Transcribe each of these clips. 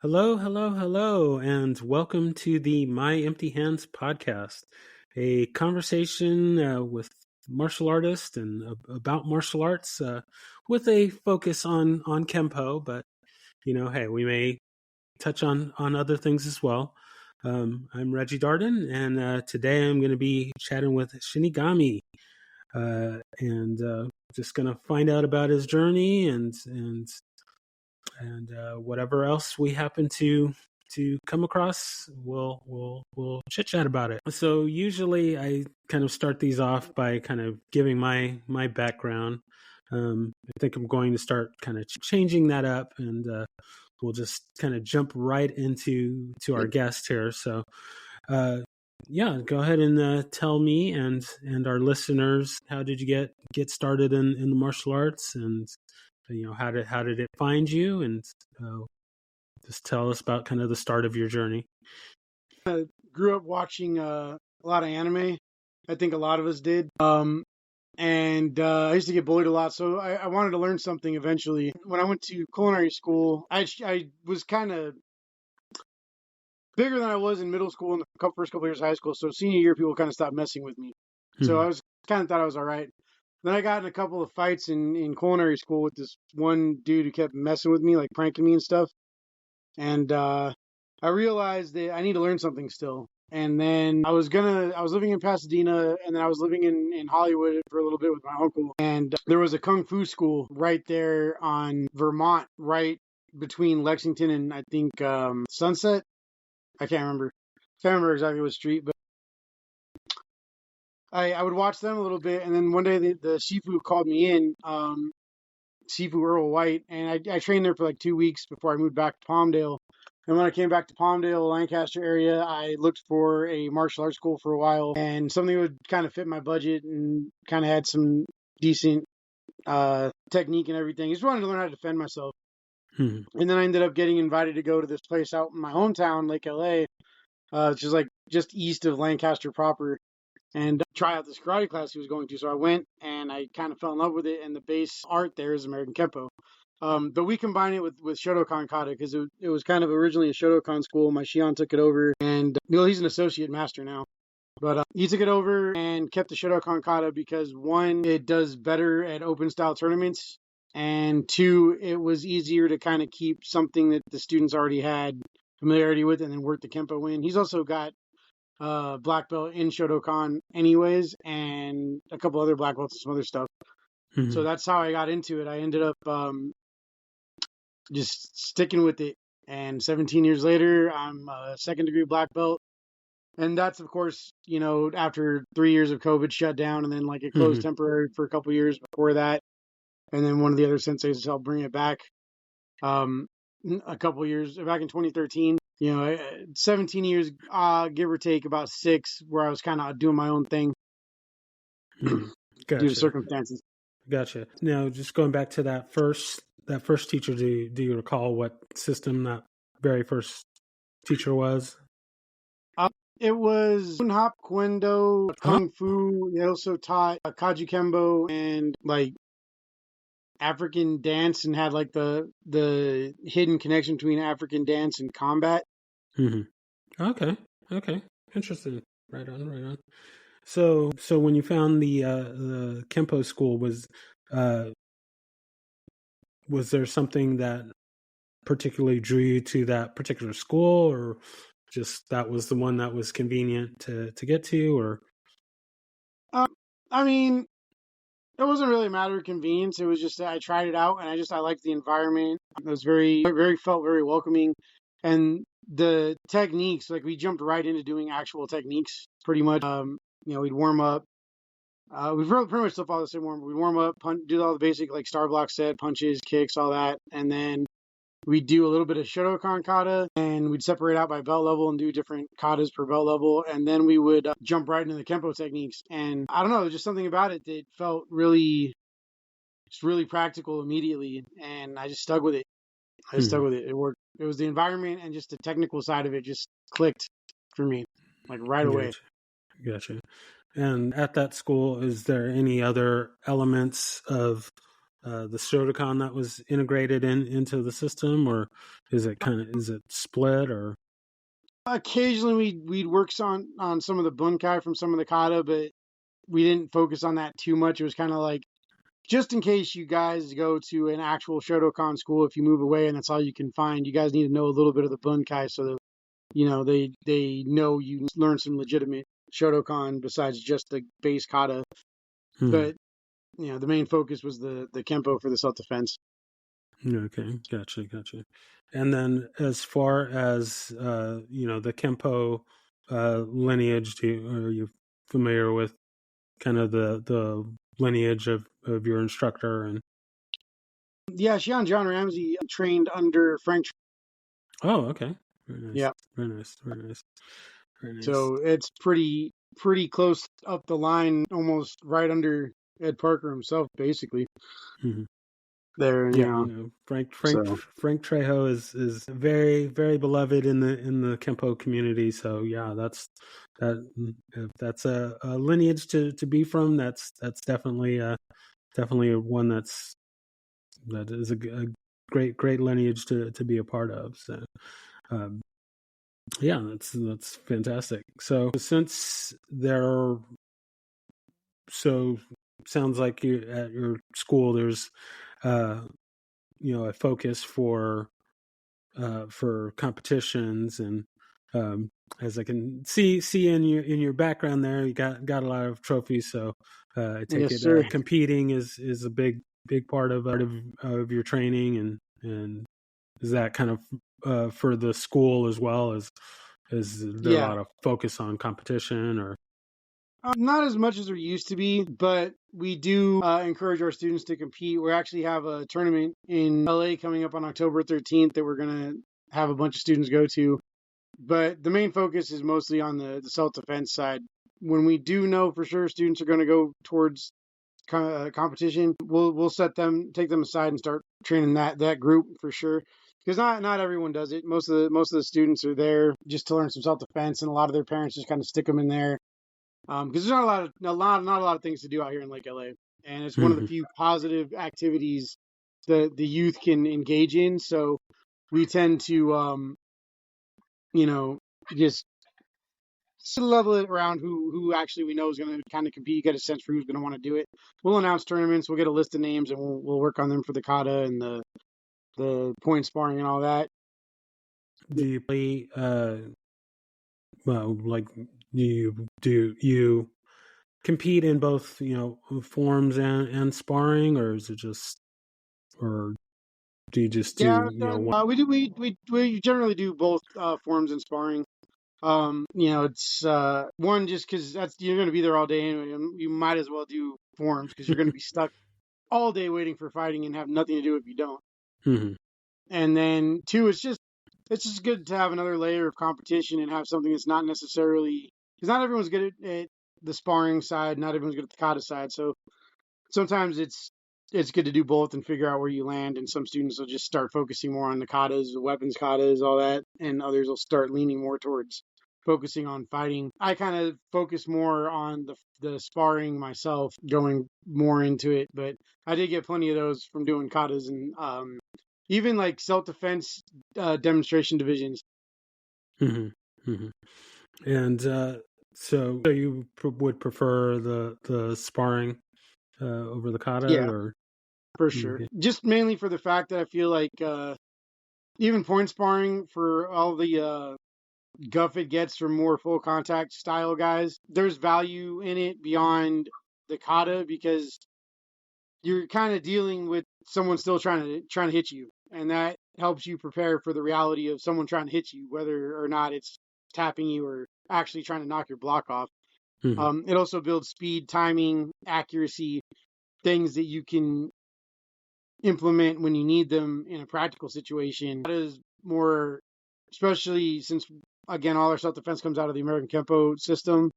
Hello, hello, hello, and welcome to the My Empty Hands podcast, a conversation with martial artists and about martial arts with a focus on Kempo, but hey, we may touch on other things as well. I'm Reggie Darden, and today I'm going to be chatting with Shinigami, and just going to find out about his journey and whatever else we happen to come across, we'll chit chat about it. So usually I kind of start these off by kind of giving my background. I think I'm going to start kind of changing that up, and we'll just kind of jump right into our guest here. So, yeah, go ahead and tell me and our listeners, how did you get started in the martial arts, and how did it find you, and just tell us about kind of the start of your journey. Grew up watching a lot of anime. I think a lot of us did. And I used to get bullied a lot, so I wanted to learn something eventually. When I went to culinary school, I was kind of bigger than I was in middle school and the first couple years of high school. So senior year, people kind of stopped messing with me. So I was kind of thought I was all right. Then I got in a couple of fights in culinary school with this one dude who kept messing with me, like pranking me and stuff. And I realized that I need to learn something still. And then I was living in Pasadena, and then I was living in Hollywood for a little bit with my uncle. And there was a kung fu school right there on Vermont, right between Lexington and I think Sunset. I can't remember. Can't remember exactly what street, but I would watch them a little bit. And then one day the Shifu called me in, Shifu Earl White, and I trained there for like 2 weeks before I moved back to Palmdale. And when I came back to Palmdale, Lancaster area, I looked for a martial arts school for a while, and something that would kind of fit my budget and kind of had some decent technique and everything. I just wanted to learn how to defend myself. And then I ended up getting invited to go to this place out in my hometown, Lake LA, which is like just east of Lancaster proper, and try out this karate class he was going to. So I went and I kind of fell in love with it. And the base art there is American Kempo. But we combine it with Shotokan Kata because it was kind of originally a Shotokan school. My Shion took it over, and he's an associate master now. But he took it over and kept the Shotokan Kata because one, it does better at open style tournaments, and two, it was easier to kind of keep something that the students already had familiarity with and then work the Kempo in. He's also got black belt in Shotokan anyways, and a couple other black belts and some other stuff. So that's how I got into it. I ended up just sticking with it. And 17 years later, I'm a second degree black belt. And that's, of course, after 3 years of COVID shut down, and then like it closed temporary for a couple years before that. And then one of the other senseis helped bring it back a couple years back in 2013. 17 years, give or take about 6, where I was kind of doing my own thing due to circumstances. Gotcha. Now, just going back to that first teacher, do you recall what system that very first teacher was? It was Hop Kwendo, Kung Fu. They also taught Kaji Kembo and like African dance, and had like the hidden connection between African dance and combat. Okay. Interesting. Right on. So when you found the Kempo school, was there something that particularly drew you to that particular school, or just that was the one that was convenient to get to? Or I mean, it wasn't really a matter of convenience. It was just that I tried it out, and I liked the environment. It was felt very welcoming, and the techniques, like we jumped right into doing actual techniques pretty much. We'd warm up. We pretty much still follow the same warm. We'd warm up, do all the basic like star block set, punches, kicks, all that, and then we'd do a little bit of Shotokan kata, and we'd separate out by belt level and do different katas per belt level, and then we would jump right into the Kempo techniques. And I don't know, there's just something about it that felt really practical immediately, and I just stuck with it. It worked. It was the environment and just the technical side of it just clicked for me, like right away. Gotcha. And at that school, is there any other elements of the Shotokan that was integrated into the system, or is it split or? Occasionally we'd work on some of the bunkai from some of the kata, but we didn't focus on that too much. It was kind of like, just in case you guys go to an actual Shotokan school, if you move away and that's all you can find, you guys need to know a little bit of the bunkai so that they know you learn some legitimate Shotokan besides just the base kata. But the main focus was the Kempo for the self defense. Okay, gotcha. And then as far as the Kempo lineage, are you familiar with kind of the lineage of your instructor? And Yeah, Xian John Ramsey trained under Frank. oh, okay, very nice, Yeah, very nice, very nice, very nice. so it's pretty close up the line, almost right under Ed Parker himself, basically. Mm-hmm. There, Yeah, So Frank Trejo is very very beloved in the Kempo community. So yeah, if that's a lineage to be from. That's definitely one that is a great lineage to be a part of. So um, yeah, that's fantastic. So since so sounds like you at your school there's uh, a focus for competitions, and as I can see in your background there, you got a lot of trophies. So I take yes, it sir. competing is a big part of your training, and is that kind of for the school as well? Is there a Yeah, lot of focus on competition or? not as much as there used to be, but we do encourage our students to compete. We actually have a tournament in LA coming up on October 13th that we're gonna have a bunch of students go to. But the main focus is mostly on the self defense side. When we do know for sure students are going to go towards competition, we'll take them aside and start training that group for sure. Because not everyone does it. Most of the students are there just to learn some self defense, and a lot of their parents just kind of stick them in there. Because there's not a lot of things to do out here in Lake LA, and it's one of the Mm-hmm. few positive activities that the youth can engage in. So we tend to you know just level it around who actually we know is going to kind of compete. You get a sense for who's going to want to do it. We'll announce tournaments. We'll get a list of names, and we'll work on them for the kata and the point sparring and all that. Do you play well, like do you compete in both forms and sparring, or is it just, or do you just Yeah, do one? we generally do both forms and sparring. It's one just because that's you're going to be there all day anyway. You might as well do forms because you're going to be stuck all day waiting for fighting and have nothing to do if you don't. Mm-hmm. And then two, it's just good to have another layer of competition and have something that's not necessarily because not everyone's good at the sparring side, not everyone's good at the kata side. So sometimes it's good to do both and figure out where you land. And some students will just start focusing more on the katas, the weapons katas, all that, and others will start leaning more towards focusing on fighting. I kind of focus more on the sparring myself, going more into it, but I did get plenty of those from doing katas and even like self defense demonstration divisions. Mm-hmm. Mm-hmm. And so you would prefer the sparring over the kata, Yeah, or? for sure. Okay. Just mainly for the fact that I feel like even point sparring for all the guff it gets from more full contact style guys, there's value in it beyond the kata because you're kind of dealing with someone still trying to hit you, and that helps you prepare for the reality of someone trying to hit you, whether or not it's tapping you or actually trying to knock your block off. Mm-hmm. It also builds speed, timing, accuracy, things that you can implement when you need them in a practical situation. That is more, especially since again all our self defense comes out of the American Kempo system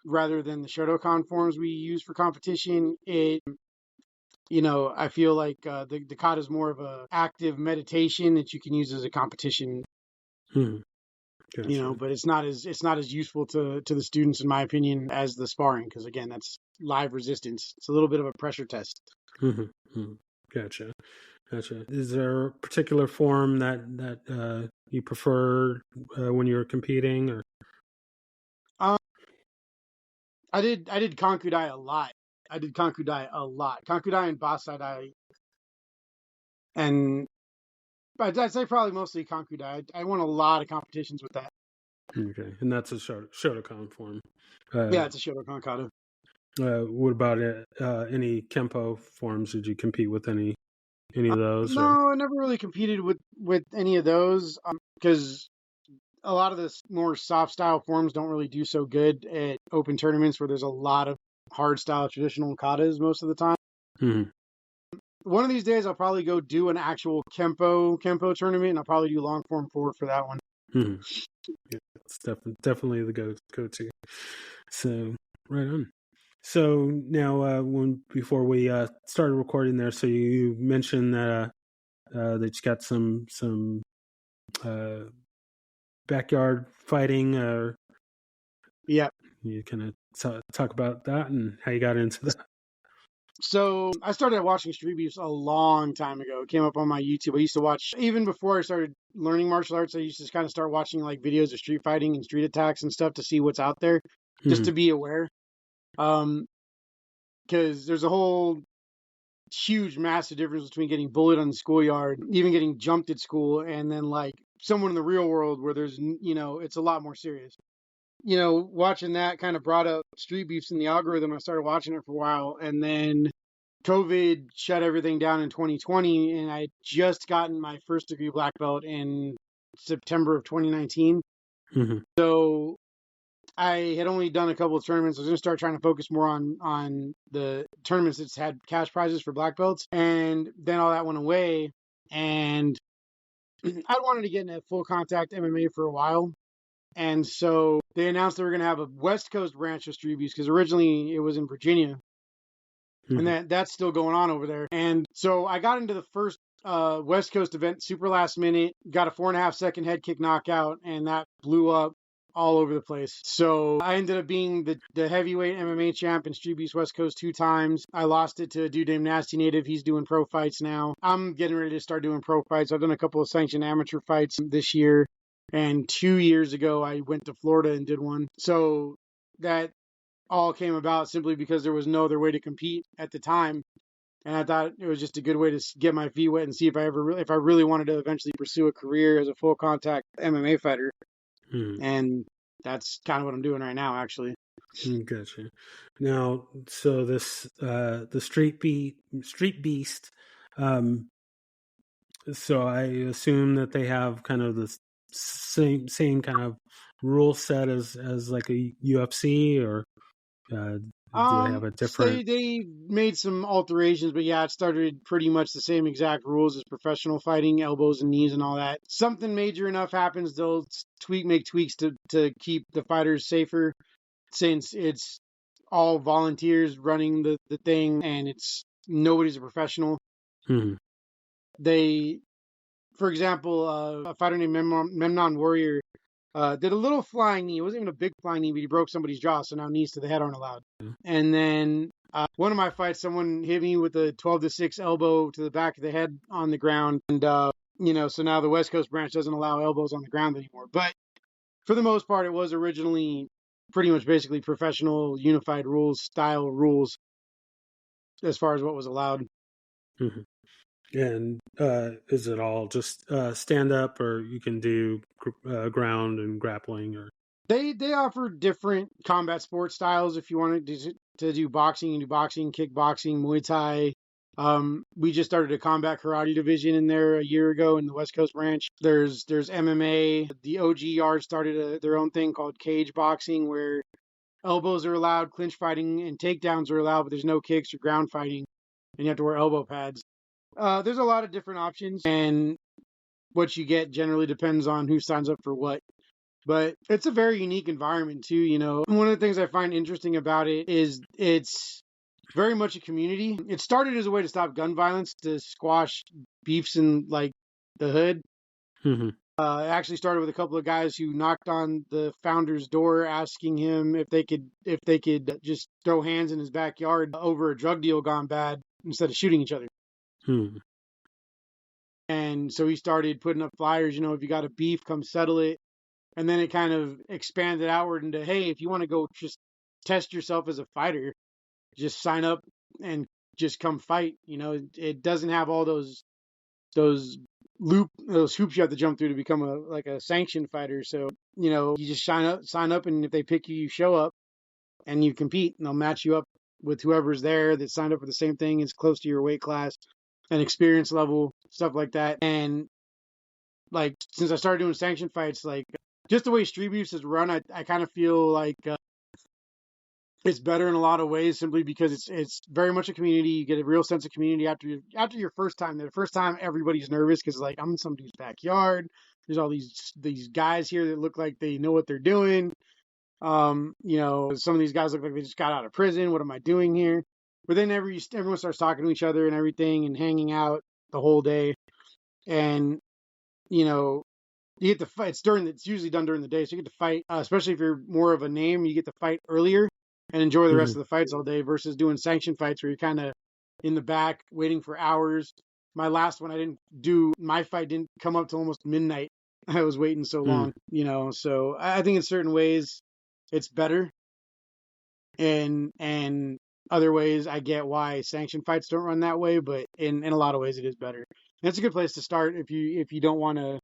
rather than the Shotokan forms we use for competition. I feel like the kata is more of a active meditation that you can use as a competition. Mm-hmm. Gotcha. But it's not as useful to the students, in my opinion, as the sparring because again, that's live resistance. It's a little bit of a pressure test. Mm-hmm. Hmm. Gotcha. Gotcha. Is there a particular form that you prefer when you're competing, or? Um, I did Konkudai a lot. I did Konkudai a lot. Konkudai and Basadai, and I'd say probably mostly Konkudai. I won a lot of competitions with that. Okay, and that's a Shotokan form. Yeah, it's a Shotokan kata. What about any Kempo forms? Did you compete with any of those? Or? No, I never really competed with any of those because a lot of the more soft style forms don't really do so good at open tournaments where there's a lot of hard style traditional katas most of the time. Mm-hmm. One of these days, I'll probably go do an actual Kempo tournament, and I'll probably do long form 4 for that one. Mm-hmm. Yeah, it's definitely the go to. So right on. So now, before we started recording there, so you mentioned that that you got some uh, backyard fighting. Yeah. You kind of talk about that and how you got into that. So I started watching Street Beefs a long time ago. It came up on my YouTube. I used to watch even before I started learning martial arts. I used to kind of start watching like videos of street fighting and street attacks and stuff to see what's out there, just to be aware. Because there's a whole huge, massive difference between getting bullied on the schoolyard, even getting jumped at school, and then like someone in the real world where there's, it's a lot more serious. Watching that kind of brought up Street Beefs in the algorithm. I started watching it for a while, and then COVID shut everything down in 2020, and I had just gotten my first degree black belt in September of 2019. Mm-hmm. So I had only done a couple of tournaments. I was going to start trying to focus more on the tournaments that had cash prizes for black belts, and then all that went away. And I wanted to get into full contact MMA for a while. And so they announced they were going to have a West Coast branch of Street Beefs because originally it was in Virginia. Mm-hmm. And that's still going on over there. And so I got into the first West Coast event super last minute, got a 4.5 second head kick knockout, and that blew up all over the place. So I ended up being the heavyweight MMA champ in Street Beefs West Coast 2 times. I lost it to a dude named Nasty Native. He's doing pro fights now. I'm getting ready to start doing pro fights. I've done a couple of sanctioned amateur fights this year. And 2 years ago, I went to Florida and did one. So that all came about simply because there was no other way to compete at the time. And I thought it was just a good way to get my feet wet and see if I really wanted to eventually pursue a career as a full contact MMA fighter. Mm-hmm. And that's kind of what I'm doing right now, actually. Gotcha. Now, so this the Street Beast. So I assume that they have kind of the same kind of rule set as like a UFC, or do they have a different? They made some alterations, but yeah, it started pretty much the same exact rules as professional fighting, elbows and knees and all that. Something major enough happens, they'll make tweaks to keep the fighters safer, since it's all volunteers running the thing and it's nobody's a professional. Mm-hmm. They, for example, a fighter named Memnon Warrior did a little flying knee. It wasn't even a big flying knee, but he broke somebody's jaw, so now knees to the head aren't allowed. Mm-hmm. And then one of my fights, someone hit me with a 12-6 elbow to the back of the head on the ground. And, so now the West Coast branch doesn't allow elbows on the ground anymore. But for the most part, it was originally pretty much basically professional unified rules, style rules, as far as what was allowed. Mm-hmm. And is it all just stand up, or you can do ground and grappling, or? They offer different combat sports styles. If you wanted to do boxing, you do boxing, kickboxing, Muay Thai. We just started a combat karate division in there a year ago in the West Coast branch. There's MMA. The OG Yard started their own thing called cage boxing, where elbows are allowed, clinch fighting and takedowns are allowed, but there's no kicks or ground fighting, and you have to wear elbow pads. There's a lot of different options, and what you get generally depends on who signs up for what. But it's a very unique environment too, One of the things I find interesting about it is it's very much a community. It started as a way to stop gun violence, to squash beefs in like the hood. Mm-hmm. It actually started with a couple of guys who knocked on the founder's door asking him if they could just throw hands in his backyard over a drug deal gone bad instead of shooting each other. Hmm. And so he started putting up flyers, if you got a beef, come settle it. And then it kind of expanded outward into, hey, if you want to go just test yourself as a fighter, just sign up and just come fight. It doesn't have all those those hoops you have to jump through to become a sanctioned fighter. So, you just sign up, and if they pick you, you show up and you compete, and they'll match you up with whoever's there that signed up for the same thing, is close to your weight class and experience level, stuff like that. And like, since I started doing sanctioned fights, like, just the way Street Beefs is run, I kind of feel like it's better in a lot of ways, simply because it's very much a community. You get a real sense of community after your first time. The first time, everybody's nervous because, like, I'm in some dude's backyard. There's all these guys here that look like they know what they're doing. Some of these guys look like they just got out of prison. What am I doing here? But then everyone starts talking to each other and everything, and hanging out the whole day. And you know, you get to fight. It's usually done during the day, so you get to fight. Especially if you're more of a name, you get to fight earlier and enjoy the rest Hmm. of the fights all day, versus doing sanctioned fights where you're kind of in the back waiting for hours. My last one, my fight didn't come up till almost midnight. I was waiting so Hmm. long, So I think in certain ways it's better, and other ways I get why sanctioned fights don't run that way, but in a lot of ways it is better. And it's a good place to start if you don't want to,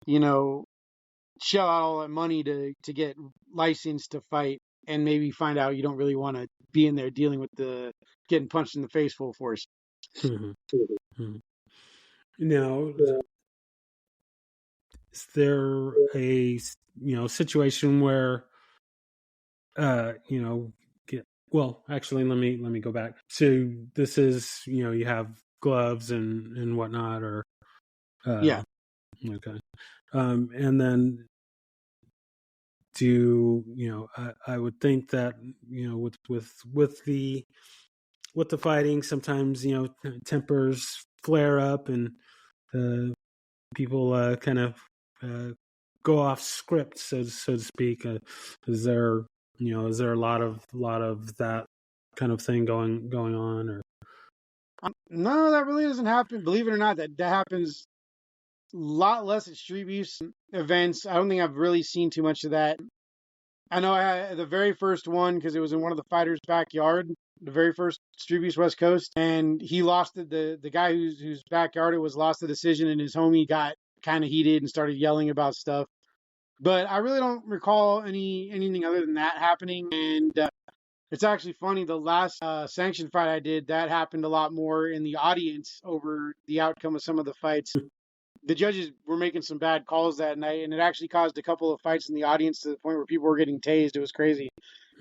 you know, shell out all that money to get licensed to fight, and maybe find out you don't really want to be in there dealing with the getting punched in the face full force. Hmm. Hmm. Now, is there a situation where you know get well? Actually, let me go back. So this is you have gloves and whatnot, or Yeah. okay, and then do I would think that with the fighting, sometimes tempers flare up, and people kind of uh, go off script, so to speak. Is there a lot of that kind of thing going on, or No, that really doesn't happen. Believe it or not, that happens a lot less at Street Beefs events. I don't think I've really seen too much of that. I know I had the very first one because it was in one of the fighters' backyard, the very first Street Beefs West Coast, and he lost the guy whose backyard it was lost the decision, and his homie got kind of heated and started yelling about stuff. But I really don't recall anything other than that happening. And it's actually funny. The last sanctioned fight I did, that happened a lot more in the audience over the outcome of some of the fights. The judges were making some bad calls that night, and it actually caused a couple of fights in the audience to the point where people were getting tased. It was crazy.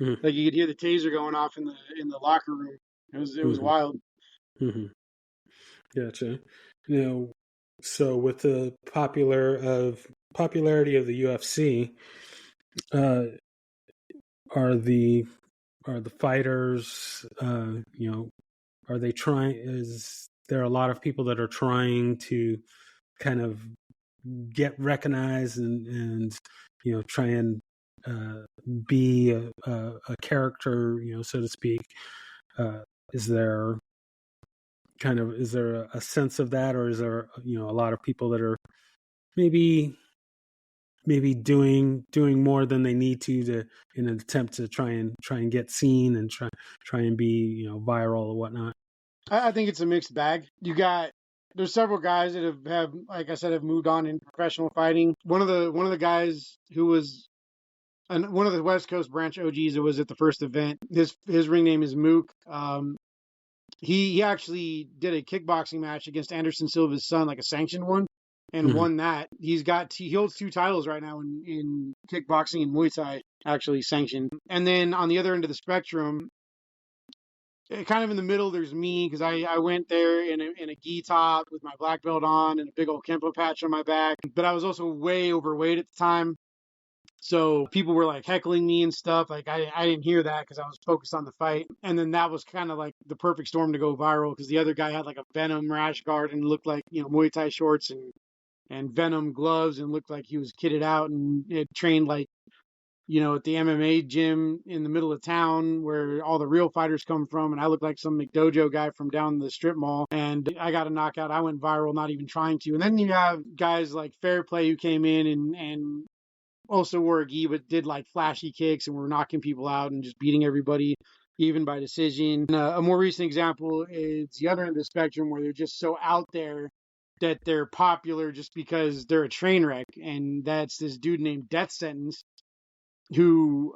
mm-hmm. Like, you could hear the taser going off in the locker room. It was Mm-hmm. wild. Mm-hmm. Gotcha. you know so with the popularity of the UFC, uh, are the fighters are they trying is there a lot of people that are trying to kind of get recognized and try and uh, be a character, so to speak? uh, is there is there a sense of that, or is there a lot of people that are maybe doing more than they need to in an attempt to try and get seen and try and be viral or whatnot? I think it's a mixed bag. There's several guys that have, like I said, have moved on in professional fighting. One of the guys who was one of the West Coast branch OGs that was at the first event. His ring name is Mook. He actually did a kickboxing match against Anderson Silva's son, like a sanctioned one, and Mm-hmm. won that. He holds two titles right now in kickboxing and Muay Thai, actually sanctioned. And then on the other end of the spectrum, kind of in the middle, there's me, because I went there in a gi top with my black belt on and a big old Kempo patch on my back. But I was also way overweight at the time. So people were like heckling me and stuff. Like, I didn't hear that because I was focused on the fight. And then that was kind of like the perfect storm to go viral, because the other guy had like a Venom rash guard and looked like, Muay Thai shorts and Venom gloves, and looked like he was kitted out and it trained like at the MMA gym in the middle of town where all the real fighters come from. And I look like some McDojo guy from down the strip mall. And I got a knockout. I went viral, not even trying to. And then you have guys like Fair Play who came in and also wore a gi, but did like flashy kicks and were knocking people out and just beating everybody, even by decision. And a more recent example is the other end of the spectrum where they're just so out there that they're popular just because they're a train wreck. And that's this dude named Death Sentence who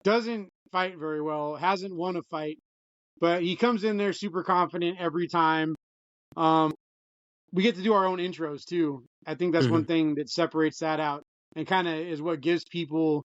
doesn't fight very well, hasn't won a fight, but he comes in there super confident every time. We get to do our own intros too. I think that's one thing that separates that out and kind of is what gives people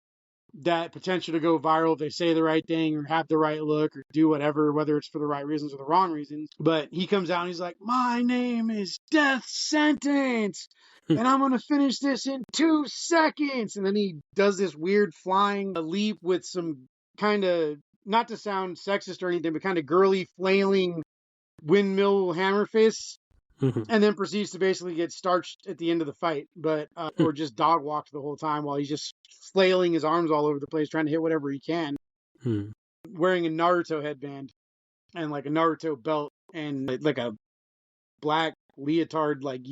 that potential to go viral if they say the right thing or have the right look or do whatever, whether it's for the right reasons or the wrong reasons. But he comes out and he's like, my name is Death Sentence and I'm going to finish this in 2 seconds. And then he does this weird flying leap with some kind of, not to sound sexist or anything, but kind of girly flailing windmill hammer fists. And then proceeds to basically get starched at the end of the fight, but or just dog walked the whole time while he's just flailing his arms all over the place, trying to hit whatever he can, wearing a Naruto headband and like a Naruto belt and like a black leotard, like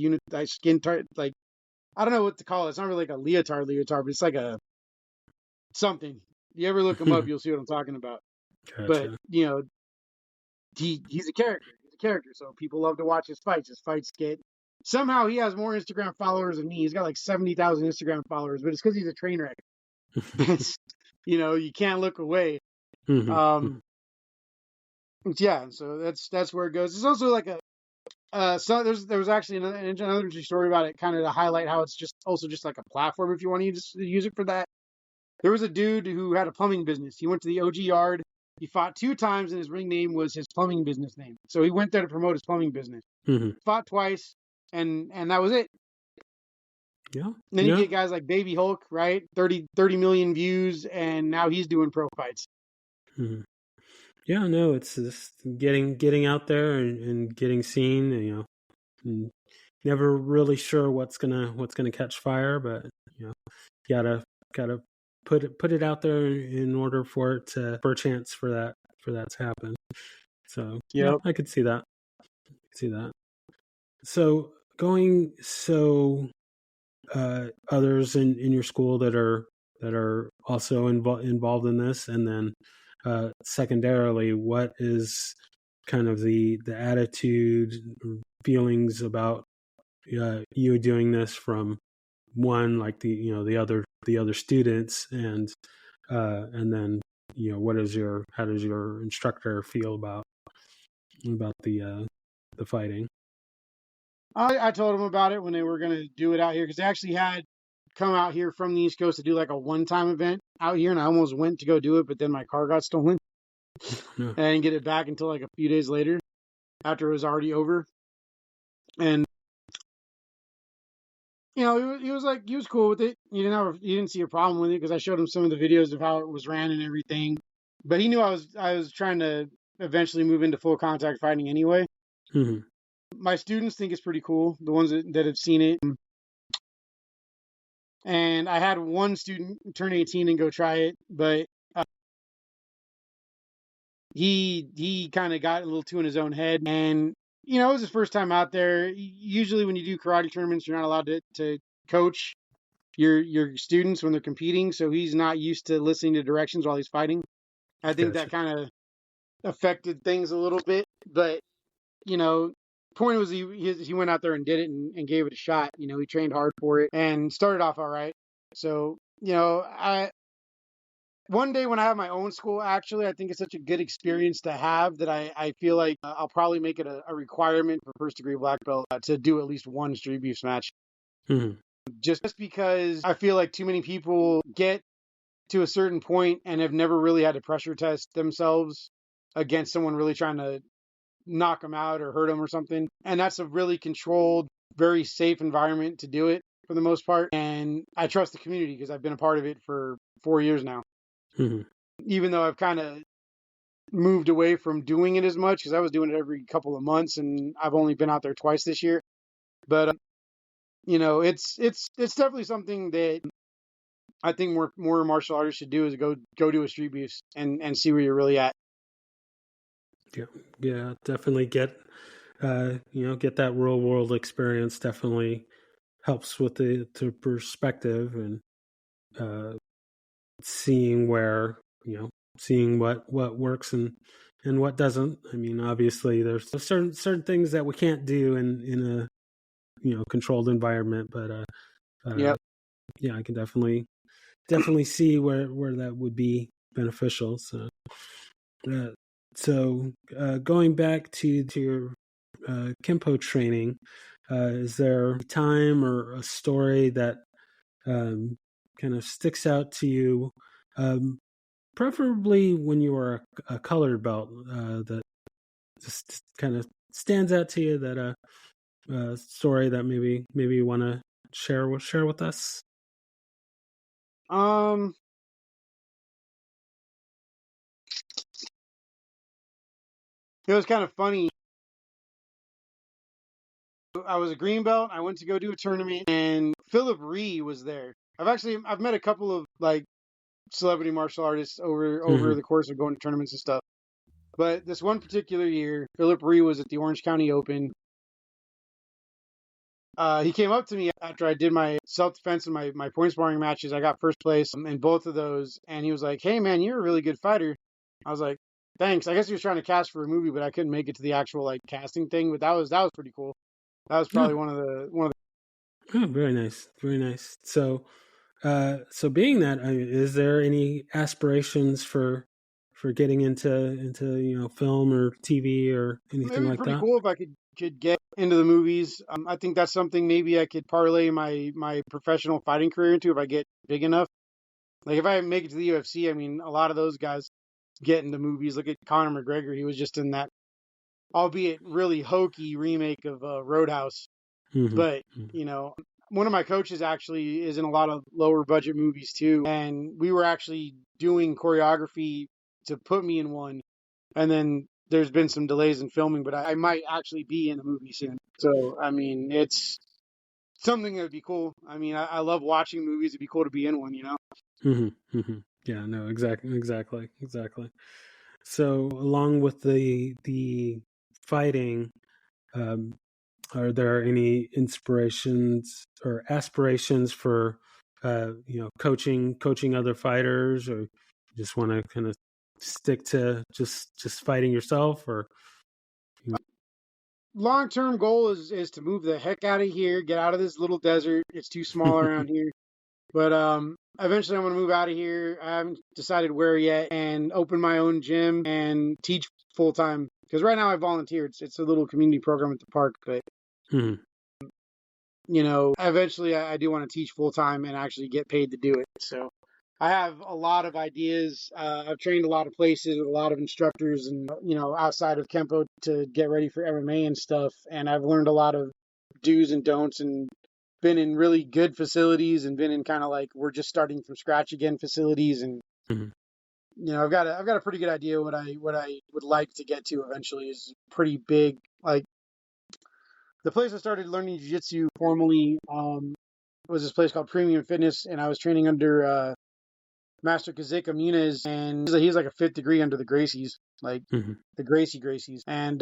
skin tight, like I don't know what to call it. It's not really like a leotard, but it's like a something. You ever look him up, you'll see what I'm talking about. Gotcha. But he's a character. So people love to watch his fights. Somehow he has more Instagram followers than me. He's got like 70,000 Instagram followers, but it's because he's a train wreck. You can't look away. Yeah, so that's where it goes. It's also like so there was actually another interesting story about it, kind of to highlight how it's just like a platform if you want to use it for that. There was a dude who had a plumbing business. He went to the OG yard. He fought 2 times, and his ring name was his plumbing business name. So he went there to promote his plumbing business. Fought twice, and that was it. Yeah. And then you get guys like Baby Hulk, right? 30 million views, and now he's doing pro fights. Yeah, no, it's just getting out there and getting seen. And never really sure what's gonna catch fire, but gotta put it out there in order for a chance for that to happen. So yeah, I could see that. So others in your school that are also involved in this, and then secondarily, what is kind of the attitude, feelings about you doing this from one, like the other students, and then how does your instructor feel about the fighting? I told them about it when they were going to do it out here because they actually had come out here from the East Coast to do like a one-time event out here, and I almost went to go do it, but then my car got stolen. And I didn't get it back until like a few days later after it was already over. And he was cool with it. He didn't see a problem with it because I showed him some of the videos of how it was ran and everything. But he knew I was trying to eventually move into full contact fighting anyway. My students think it's pretty cool, the ones that have seen it. And I had one student turn 18 and go try it, but he kind of got a little too in his own head. And, it was his first time out there. Usually when you do karate tournaments, you're not allowed to coach your students when they're competing. So he's not used to listening to directions while he's fighting. I think that kind of affected things a little bit. But, point was he went out there and did it and gave it a shot. He trained hard for it and started off all right. So, one day when I have my own school, actually, I think it's such a good experience to have that I feel like I'll probably make it a requirement for first degree black belt to do at least one street abuse match. Just because I feel like too many people get to a certain point and have never really had to pressure test themselves against someone really trying to knock them out or hurt them or something. And that's a really controlled, very safe environment to do it for the most part. And I trust the community because I've been a part of it for 4 years now. Even though I've kind of moved away from doing it as much because I was doing it every couple of months and I've only been out there twice this year. But, it's definitely something that I think more martial artists should do is go do a street beefs and see where you're really at. Yeah, yeah, definitely get get that real world experience. Definitely helps with the perspective and uh, seeing where seeing what works and what doesn't. I mean, obviously, there's certain things that we can't do in a controlled environment, but Yep. yeah, I can definitely see where that would be beneficial. So uh, going back to your Kempo training, is there a time or a story that kind of sticks out to you, preferably when you were a colored belt, that just kind of stands out to you, that story that maybe you want to share with us? Um, it was kind of funny. I was a green belt. I went to go do a tournament, and Philip Ree was there. I've met a couple of like celebrity martial artists over Mm-hmm. the course of going to tournaments and stuff. But this one particular year, Philip Ree was at the Orange County Open. He came up to me after I did my self defense and my point sparring matches. I got first place in both of those, and he was like, "Hey man, you're a really good fighter." I was like, "Thanks." I guess he was trying to cast for a movie, but I couldn't make it to the actual like casting thing. But that was pretty cool. That was Yeah. probably one of Oh, very nice, very nice. So, being that, I mean, is there any aspirations for getting into film or TV or the. It'd anything be like pretty that? cool if I could get into the movies. I think that's something maybe I could parlay my professional fighting career into if I get big enough. Like if I make it to the UFC, I mean, a lot of those guys get into movies. Look at Conor McGregor; he was just in that, albeit really hokey remake of Roadhouse. Mm-hmm. But you know, one of my coaches actually is in a lot of lower budget movies too, and we were actually doing choreography to put me in one, and then there's been some delays in filming, but I might actually be in a movie soon. So I mean, it's something that would be cool. I mean, I love watching movies. It'd be cool to be in one, you know. Mm-hmm. Mm-hmm. Yeah. No. Exactly. So, along with the fighting, um, are there any inspirations or aspirations for coaching other fighters, or you just want to kind of stick to just fighting yourself, or Long term goal is to move the heck out of here, get out of this little desert. It's too small around here. But eventually I'm gonna move out of here. I haven't decided where yet, and open my own gym and teach full time. Because right now I volunteer. It's a little community program at the park, but Mhm. you know, eventually I do want to teach full time and actually get paid to do it. So I have a lot of ideas. I've trained a lot of places with a lot of instructors, and you know, outside of Kempo to get ready for MMA and stuff. And I've learned a lot of do's and don'ts, and been in really good facilities, and been in kind of like we're just starting from scratch again facilities. And Mhm. you know, I've got a pretty good idea what I would like to get to eventually is pretty big. Like the place I started learning jiu-jitsu formally was this place called Premium Fitness, and I was training under Master Kazik Muniz, and he's like a fifth degree under the Gracies, like Mhm. the Gracies. And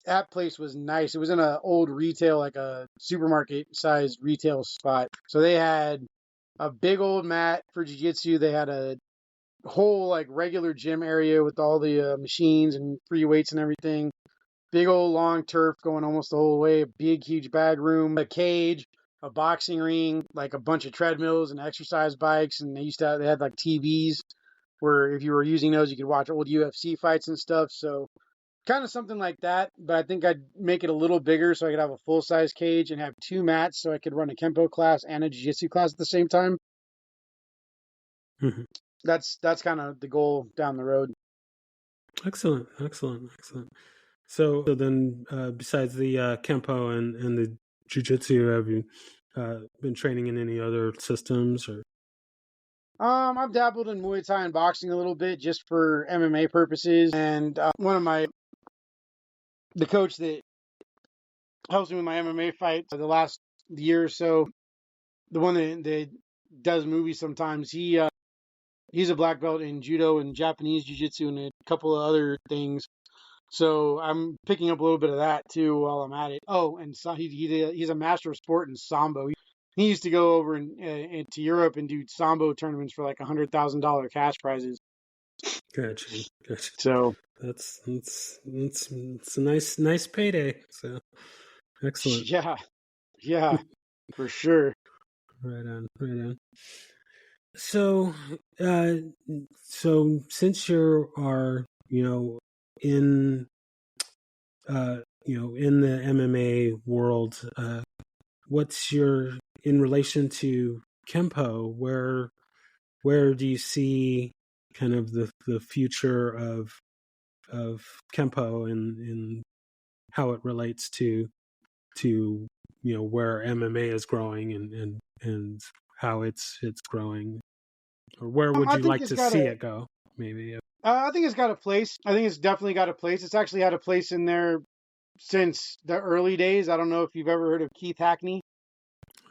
that place was nice. It was in an old retail, like a supermarket sized retail spot. So they had a big old mat for jiu-jitsu. They had a whole like regular gym area with all the machines and free weights and everything. Big old long turf going almost the whole way. A big huge bag room, a cage, a boxing ring, like a bunch of treadmills and exercise bikes. And they had like TVs where if you were using those, you could watch old UFC fights and stuff. So kind of something like that. But I think I'd make it a little bigger so I could have a full size cage and have two mats so I could run a Kempo class and a Jiu Jitsu class at the same time. Mhm. That's kind of the goal down the road. Excellent. So then, besides the Kempo and the Jiu-Jitsu, have you been training in any other systems, or? I've dabbled in Muay Thai and boxing a little bit just for MMA purposes, and one of the coach that helps me with my MMA fight for the last year or so, the one that does movies sometimes. He's a black belt in judo and Japanese jiu-jitsu and a couple of other things. So I'm picking up a little bit of that too while I'm at it. Oh, and so he's a master of sport in sambo. He used to go over to Europe and do sambo tournaments for like $100,000 cash prizes. Gotcha. So That's a nice payday. So excellent. yeah, for sure. Right on. So, so since you are, in, in the MMA world, what's your in relation to Kempo? Where do you see kind of the future of Kempo and how it relates to where MMA is growing and how it's growing, or where would I you think like it's to got see a. it go? Maybe. I think it's got a place. I think it's definitely got a place. It's actually had a place in there since the early days. I don't know if you've ever heard of Keith Hackney.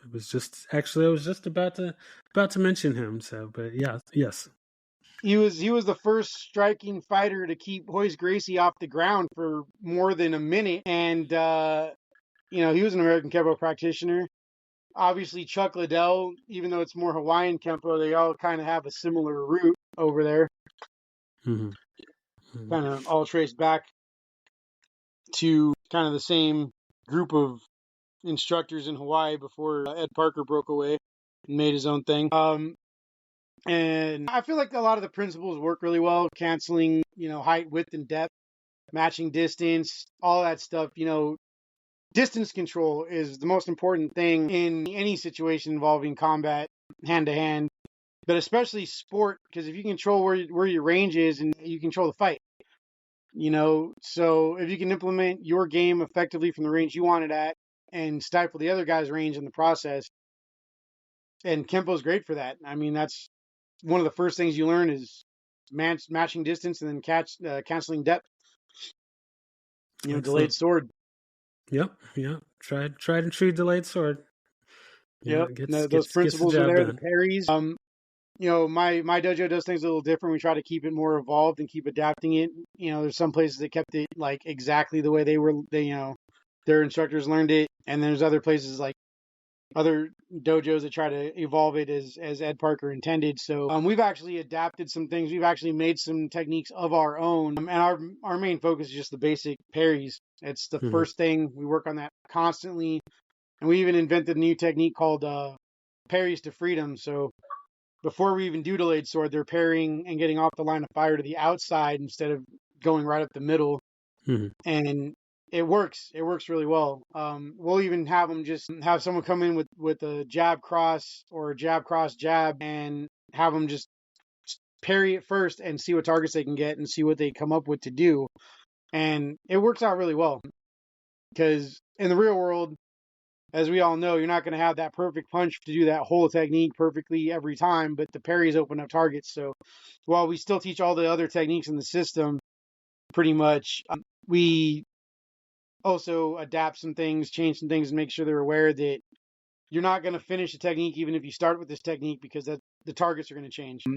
I was just about to mention him. So, but yeah, yes. He was the first striking fighter to keep Royce Gracie off the ground for more than a minute, and he was an American Kempo practitioner. Obviously, Chuck Liddell, even though it's more Hawaiian Kempo, they all kind of have a similar root over there. Mm-hmm. Mm-hmm. Kind of all traced back to kind of the same group of instructors in Hawaii before Ed Parker broke away and made his own thing. And I feel like a lot of the principles work really well, canceling, height, width, and depth, matching distance, all that stuff. Distance control is the most important thing in any situation involving combat, hand to hand, but especially sport, because if you control where your range is and you control the fight, so if you can implement your game effectively from the range you want it at and stifle the other guy's range in the process, and Kempo's great for that. I mean, that's one of the first things you learn is matching distance and then canceling depth. Delayed Excellent. sword. Yep. Tried and true delayed sword. Yep. Those Gets the principles are job there. The done. parries. My dojo does things a little different. We try to keep it more evolved and keep adapting it. There's some places that kept it like exactly the way their instructors learned it, and there's other places like other dojos that try to evolve it as Ed Parker intended. So we've actually adapted some things. We've actually made some techniques of our own, and our main focus is just the basic parries. It's the Mm-hmm. first thing we work on that constantly, and we even invented a new technique called parries to freedom. So before we even do delayed sword, they're parrying and getting off the line of fire to the outside instead of going right up the middle. Mm-hmm. And it works. It works really well. We'll even have them just have someone come in with a jab cross or a jab cross jab and have them just parry it first and see what targets they can get and see what they come up with to do. And it works out really well because in the real world, as we all know, you're not going to have that perfect punch to do that whole technique perfectly every time, but the parries open up targets. So while we still teach all the other techniques in the system, pretty much, we also adapt some things, change some things, and make sure they're aware that you're not going to finish a technique even if you start with this technique because the targets are going to change. A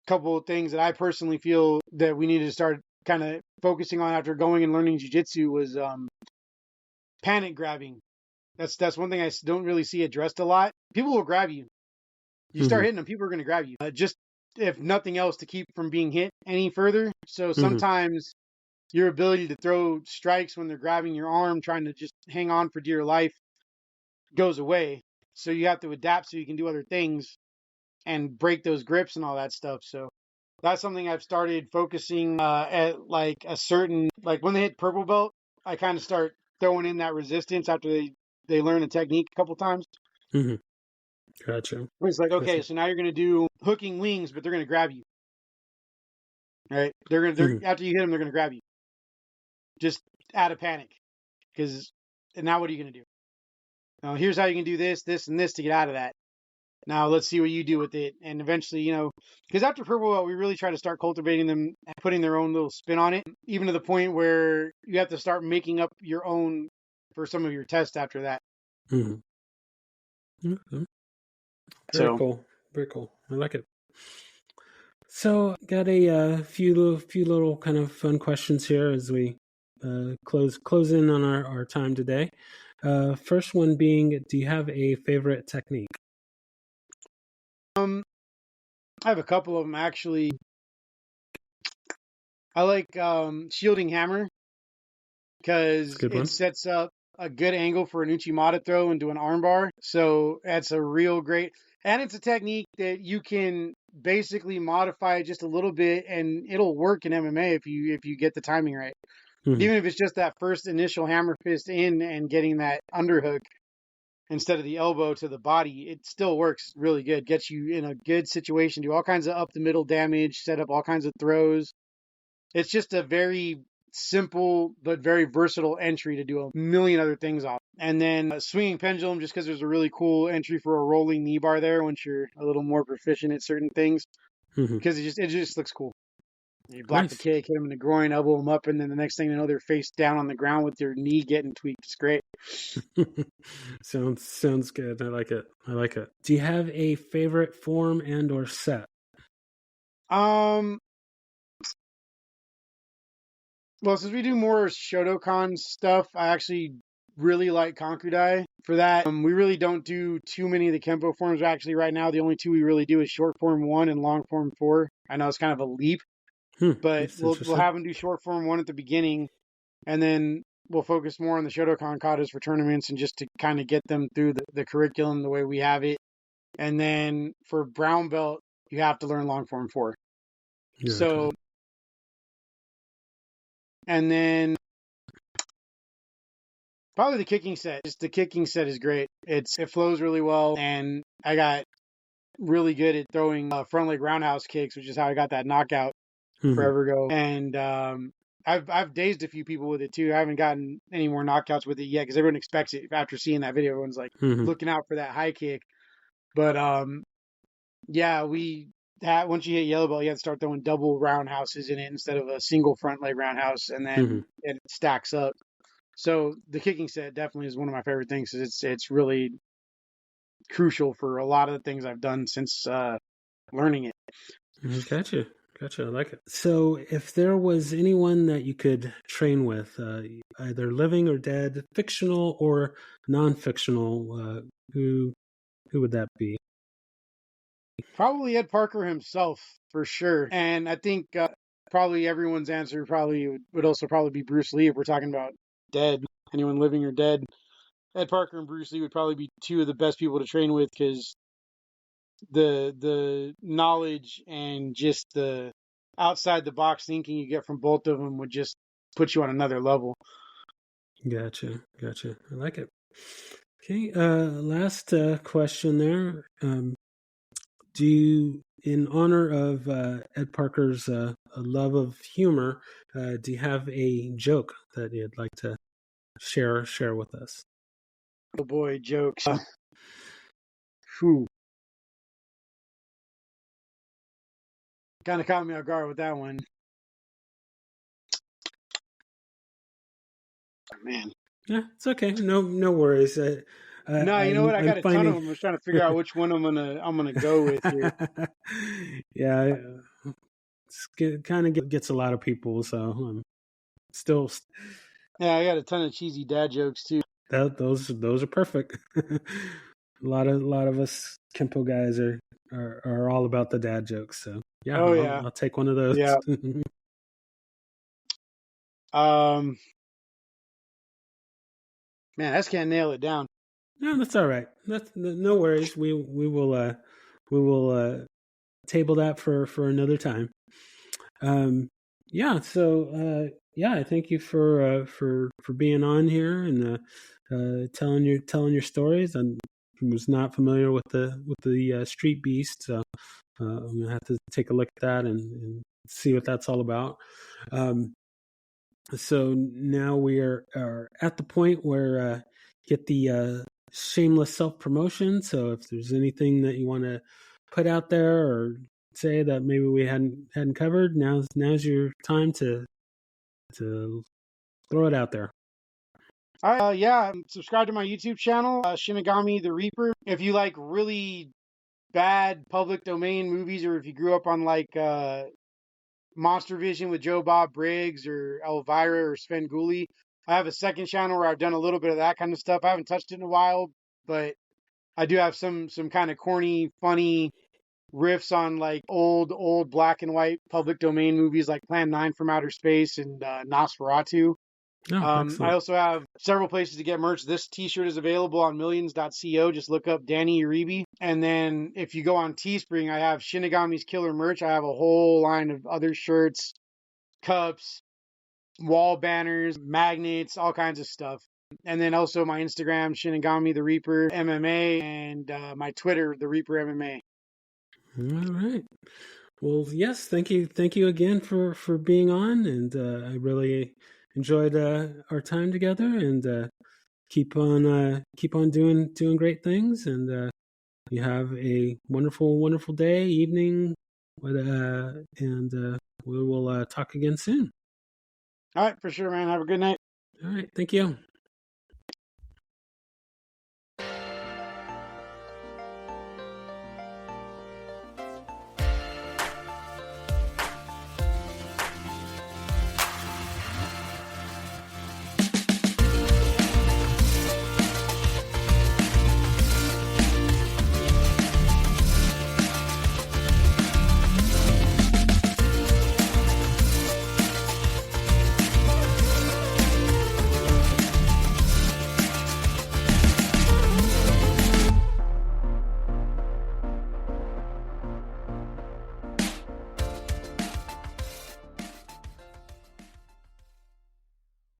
couple of things that I personally feel that we needed to start kind of focusing on after going and learning jiu-jitsu was panic grabbing. That's one thing I don't really see addressed a lot. People will grab you. You start Mm-hmm. hitting them, people are going to grab you. Just if nothing else to keep from being hit any further. So Mm-hmm. sometimes your ability to throw strikes when they're grabbing your arm, trying to just hang on for dear life, goes away. So you have to adapt so you can do other things and break those grips and all that stuff. So that's something I've started focusing at like a certain, like when they hit purple belt, I kind of start throwing in that resistance after they learn a technique a couple times. Mm-hmm. Gotcha. It's like, okay, Gotcha. so now you're going to do hooking wings, but they're going to grab you. Right? They're Mm-hmm. after you hit them, they're going to grab you. Just out of panic. Because now what are you going to do? Now, here's how you can do this, this, and this to get out of that. Now let's see what you do with it. And eventually, because after purple belt, we really try to start cultivating them and putting their own little spin on it, even to the point where you have to start making up your own for some of your tests after that. Mm-hmm. Mm-hmm. Very So, cool. Very cool. I like it. So, got a few little kind of fun questions here as we close in on our time today. First one being, do you have a favorite technique? I have a couple of them actually. I like shielding hammer It's a because good it one. sets up a good angle for an Uchimata throw into an armbar. So that's a real great, and it's a technique that you can basically modify just a little bit, and it'll work in MMA if you get the timing right. Hmm. Even if it's just that first initial hammer fist in and getting that underhook instead of the elbow to the body, it still works really good. Gets you in a good situation, do all kinds of up the middle damage, set up all kinds of throws. It's just a very simple but very versatile entry to do a million other things off. And then swinging pendulum, just because there's a really cool entry for a rolling knee bar there once you're a little more proficient at certain things, Hmm. because it just looks cool. You block the Nice. kick, hit them in the groin, elbow them up, and then the next thing you know, they're face down on the ground with their knee getting tweaked. It's great. Sounds good. I like it. I like it. Do you have a favorite form and or set? Um, well, since we do more Shotokan stuff, I actually really like Kankudai for that. We really don't do too many of the Kempo forms. Actually, right now, the only two we really do is short form 1 and long form 4. I know it's kind of a leap, but That's we'll interesting. have them do short form 1 at the beginning, and then we'll focus more on the Shotokan katas for tournaments and just to kind of get them through the curriculum the way we have it. And then for brown belt, you have to learn long form 4. Yeah. Okay. So, and then probably the kicking set. Just the kicking set is great. It flows really well, and I got really good at throwing front leg roundhouse kicks, which is how I got that knockout Hmm. forever ago. And I've dazed a few people with it too. I haven't gotten any more knockouts with it yet because everyone expects it after seeing that video. Everyone's like Hmm. looking out for that high kick. But yeah, once you hit yellow belt, you have to start throwing double roundhouses in it instead of a single front leg roundhouse, and Hmm. then it stacks up. So the kicking set definitely is one of my favorite things. It's really crucial for a lot of the things I've done since learning it. Gotcha. Gotcha. I like it. So, if there was anyone that you could train with, either living or dead, fictional or non-fictional, who would that be? Probably Ed Parker himself for sure, and I think probably everyone's answer probably would also probably be Bruce Lee if we're talking about dead, anyone living or dead. Ed Parker and Bruce Lee would probably be two of the best people to train with because the knowledge and just the outside the box thinking you get from both of them would just put you on another level. Gotcha. Gotcha. I like it. Okay. Last question there. Do you, in honor of Ed Parker's love of humor, do you have a joke that you'd like to share with us? Oh boy, jokes. Whew. Kind of caught me off guard with that one. Man. Yeah, it's okay. No worries. No, you know what? I I'm got a ton of finding. them. I was trying to figure out which one I'm gonna go with here. Yeah, it kind of gets a lot of people. So I'm still Yeah, I got a ton of cheesy dad jokes too. those are perfect. A lot of us Kempo guys are all about the dad jokes. So yeah, Oh I'll yeah, I'll take one of those. yeah. Um, man, I just can't nail it down. No, that's all right. That's no worries. We will table that for another time. Um, yeah. So yeah, I thank you for being on here and telling your stories. I was not familiar with the Street Beast, so I'm gonna have to take a look at that and see what that's all about. Um, so now we are at the point where get the shameless self promotion. So if there's anything that you want to put out there or say that maybe we hadn't covered, now's your time to throw it out there. All right, yeah, subscribe to my YouTube channel, Shinigami the Reaper. If you like really bad public domain movies, or if you grew up on like Monster Vision with Joe Bob Briggs or Elvira or Sven Gulli. I have a second channel where I've done a little bit of that kind of stuff. I haven't touched it in a while, but I do have some kind of corny, funny riffs on like old black and white public domain movies like Plan 9 from Outer Space and Nosferatu. Oh, I excellent. also have several places to get merch. This t-shirt is available on millions.co. Just look up Danny Uribe. And then if you go on Teespring, I have Shinigami's Killer merch. I have a whole line of other shirts, cups, wall banners, magnets, all kinds of stuff. And then also my Instagram, Shinigami the Reaper MMA, and my Twitter, the Reaper MMA. All right. Well, yes, thank you again for being on, and I really enjoyed our time together, and keep on doing great things, and you have a wonderful day, evening, and we will talk again soon. All right, for sure, man. Have a good night. All right, thank you.